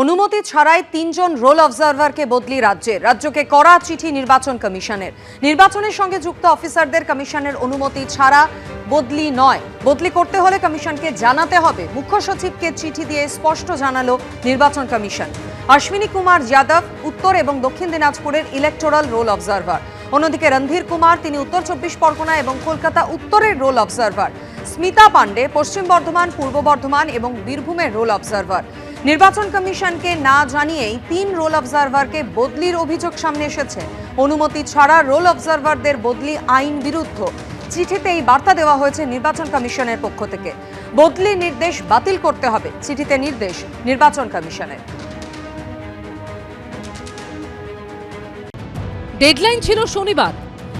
অনুমতি ছাড়াই ৩ জন রোল অবজারভারকে বদলি রাজ্যকে কড়া চিঠি নির্বাচন কমিশনের। নির্বাচনের সঙ্গে যুক্ত অফিসারদের কমিশনের অনুমতি ছাড়া বদলি নয়, বদলি করতে হলে কমিশনকে জানাতে হবে। মুখ্য সচিবকে চিঠি দিয়ে স্পষ্ট জানালো নির্বাচন কমিশন। অশ্বিনী কুমার যাদব উত্তর এবং দক্ষিণ দিনাজপুরের ইলেকটোরাল রোল অবজারভার। অন্যদিকে রণধীর কুমার, তিনি উত্তর ২৪ পরগনা এবং কলকাতা উত্তরের রোল অবজারভার। স্মিতা পান্ডে পশ্চিম বর্ধমান, পূর্ব বর্ধমান এবং বীরভূমের রোল অবজারভার। নির্বাচন কমিশনকে না জানিয়েই ৩ রোল অবজারভারকে বদলির অভিযোগ সামনে এসেছে। অনুমতি ছাড়া রোল অবজারভারদের বদলি আইন বিরুদ্ধ। চিঠিতে এই বার্তা দেওয়া হয়েছে নির্বাচন কমিশনের পক্ষ থেকে। বদলি নির্দেশ বাতিল করতে হবে, চিঠিতে নির্দেশ নির্বাচন কমিশনের। ডেডলাইন ছিল শনিবার,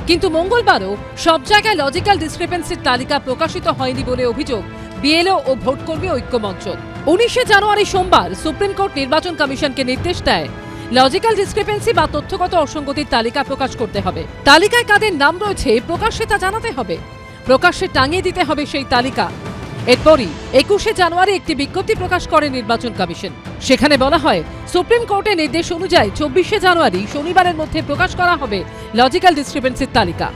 কিন্তু মঙ্গলবারও সব জায়গায় লজিক্যাল ডিসক্রিপেন্সির তালিকা প্রকাশিত হয়নি বলে অভিযোগ বিএলও ও ভোটকর্মী ঐক্যমঞ্চ। ১৯শে জানুয়ারি সোমবার সুপ্রিম কোর্ট নির্বাচন কমিশনকে নির্দেশ দেয় লজিক্যাল ডিসক্রিপেন্সি বা তথ্যগত অসঙ্গতির তালিকা প্রকাশ করতে হবে। তালিকায় কাদের নাম রয়েছে প্রকাশ্যে তা জানাতে হবে, প্রকাশ্যে টাঙিয়ে দিতে হবে সেই তালিকা। এরপরই ২১শে জানুয়ারি একটি বিজ্ঞপ্তি প্রকাশ করে নির্বাচন কমিশন। সেখানে বলা হয়, সুপ্রিম কোর্টের নির্দেশ অনুযায়ী ২৪শে জানুয়ারি শনিবারের মধ্যে প্রকাশ করা হবে লজিক্যাল ডিসক্রিপেন্সির তালিকা।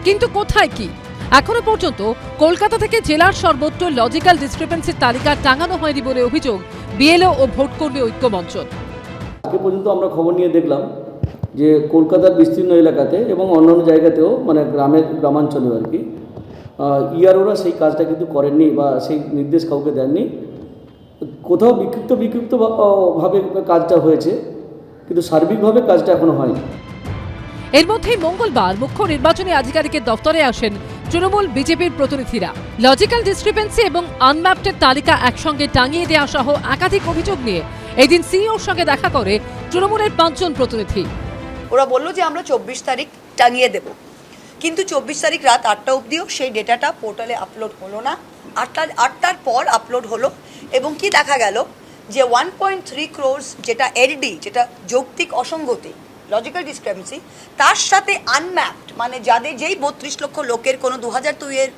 কিন্তু কোথায় কি? এখনো পর্যন্ত কলকাতা থেকে জেলার সর্বত্র লজিক্যাল ডিসক্রিপেন্সির তালিকা টাঙানো হয়নি বলে অভিযোগ বিএলও ও ভোটকর্মী ঐক্যমঞ্চ। আজকে পর্যন্ত আমরা খবর নিয়ে দেখলাম যে কলকাতার বিস্তীর্ণ এলাকাতে এবং অন্যান্য জায়গাতেও মানে গ্রামাঞ্চলেও আর কি ইআরওরা সেই কাজটা কিন্তু করেননি বা সেই নির্দেশ কাউকে দেননি। কোথাও বিক্ষিপ্ত ভাবে কাজটা হয়েছে, কিন্তু সার্বিকভাবে কাজটা এখনো হয়নি। এর মধ্যেই মঙ্গলবার মুখ্য নির্বাচনী আধিকারিকের দপ্তরে আসেন তৃণমূল বিজেপির প্রতিনিধিরা। লজিক্যাল ডিসক্রিপেন্সি এবং আনম্যাপটের তালিকা একসঙ্গে টাঙিয়ে দেওয়া সহ একাধিক অভিযোগ নিয়ে এদিন সিইওর সঙ্গে দেখা করে তৃণমূলের ৫ জন প্রতিনিধি। ওরা বললো যে আমরা ২৪ তারিখ টাঙিয়ে দেব, কিন্তু ২৪ তারিখ রাত ৮টা অবধিও সেই ডেটাটা পোর্টালে আপলোড হলো না। ৮টার পর আপলোড হলো এবং কি দেখা গেল যে 1.3 crores যেটা এলডি, যেটা যৌক্তিক অসঙ্গতি লজিক্যাল ডিসক্রিপেন্সি, তার সাথে আনম্যাপড মানে যাদের যেই ৩২ লক্ষ লোকের কোনো ২০০২ এর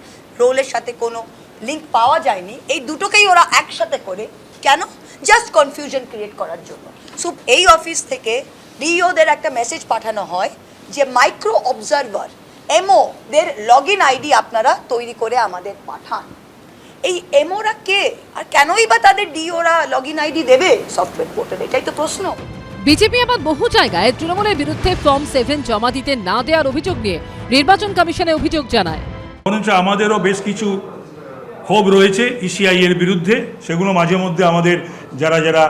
রোলের সাথে কোনো লিঙ্ক পাওয়া যায়নি, এই দুটোকেই ওরা একসাথে করে কেন? জাস্ট কনফিউশন ক্রিয়েট করার জন্য। সো এই অফিস থেকে ডিইওদের একটা মেসেজ পাঠানো হয় যে মাইক্রো অবজারভার এমও দের লগ ইন আইডি আপনারা তৈরি করে আমাদের পাঠান। এই এমওরা কে আর কেনই বা তাদের ডিওরা লগ ইন আইডি দেবে সফটওয়্যার পোর্টালে? এটাই তো প্রশ্ন। বিজেপি আবার বহু জায়গায় তৃণমূলের বিরুদ্ধে ফর্ম 7 জমা দিতে না দেওয়ার অভিযোগ নিয়ে নির্বাচন কমিশনে অভিযোগ জানায়। আমাদেরও বেশ কিছু ক্ষোভ রয়েছে ইসিআই এর বিরুদ্ধে, সেগুলো মাঝে মধ্যে আমাদের যারা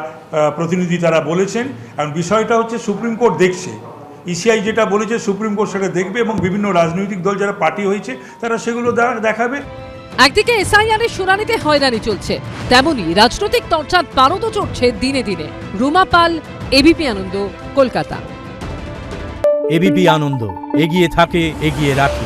প্রতিনিধি তারা বলেছেন। কারণ বিষয়টা হচ্ছে সুপ্রিম কোর্ট দেখছে, ইসিআই যেটা বলেছে সুপ্রিম কোর্ট সেটা দেখবে এবং বিভিন্ন রাজনৈতিক দল যারা পার্টি হয়েছে তারা সেগুলো দেখাবে। একদিকে এসআইআর এর শুনানিতে হয়রানি চলছে, তেমনি রাজনৈতিক তরচার পারদও চড়ছে দিনে দিনে। রুমা পাল, এবিপি আনন্দ, কলকাতা। এবিপি আনন্দ, এগিয়ে থাকে, এগিয়ে রাখে।